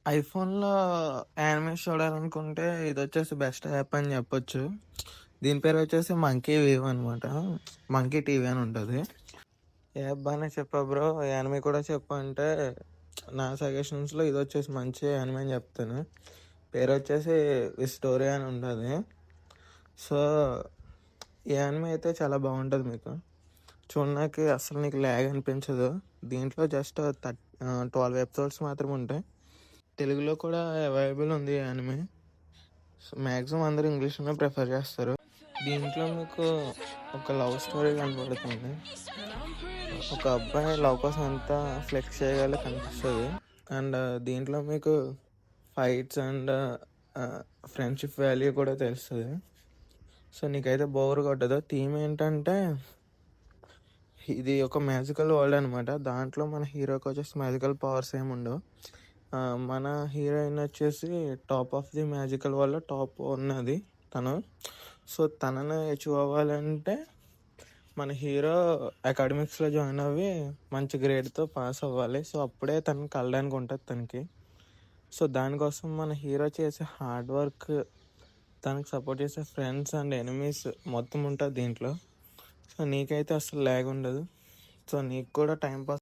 ఐఫోన్‌లో animes చూడాలనుకుంటే ఇదొచ్చేసి best app అని చెప్పొచ్చు. దీని పేరొచ్చేసి మంకీ వేవ్ అనమాట. మంకీ టీవీ అని ఉంటది. యాప్ బానే చెప్పావు బ్రో. యానిమే కూడా చెప్పు అంటే నా సజెషన్స్‌లో ఇదొచ్చేసి మంచి యానిమే అని చెప్తాను. పేరొచ్చేసి విస్టోరియా అని ఉంటది. సో, ఈ యానిమే అయితే చాలా బాగుంటది మీకు. చూడడానికి అస్సలు నీకు ల్యాగ్ అనిపించదు. దీంట్లో జస్ట్ 12 ఎపిసోడ్స్ మాత్రమే ఉంటాయి. తెలుగులో కూడా అవైలబుల్ ఉంది యానిమే. సో, మ్యాక్సిమం అందరూ ఇంగ్లీష్‌లోనే ప్రిఫర్ చేస్తారు. దీంట్లో మీకు ఒక లవ్ స్టోరీ కనపడుతుంది. ఒక అబ్బాయి లవ్ కోసం ఎంత ఫ్లెక్స్ చేయగల కనిపిస్తుంది. అండ్ దీంట్లో మీకు ఫైట్స్ అండ్ ఫ్రెండ్షిప్ వాల్యూ కూడా తెలుస్తుంది. సో నీకైతే బోర్ కొట్టదు. థీమ్ ఏంటంటే ఇది ఒక మ్యాజికల్ వరల్డ్ అనమాట. దాంట్లో మన హీరోకి వచ్చేసి మ్యాజికల్ పవర్స్ ఏమి ఉండవు. మన హీరోయిన్ వచ్చేసి టాప్ ఆఫ్ ది మ్యాజికల్ వరల్డ్లో టాప్ ఉన్నది తను. సో తనని అచీవ్ అవ్వాలంటే మన హీరో అకాడమిక్స్లో జాయిన్ అవ్వి మంచి గ్రేడ్తో పాస్ అవ్వాలి. సో అప్పుడే తనకి కలడానికి ఉంటుంది తనకి. సో దానికోసం మన హీరో చేసే హార్డ్ వర్క్, తనకు సపోర్ట్ చేసే ఫ్రెండ్స్ అండ్ ఎనిమీస్ మొత్తం ఉంటుంది దీంట్లో. సో నీకైతే అసలు ల్యాగ్ ఉండదు. సో నీకు కూడా టైం పాస్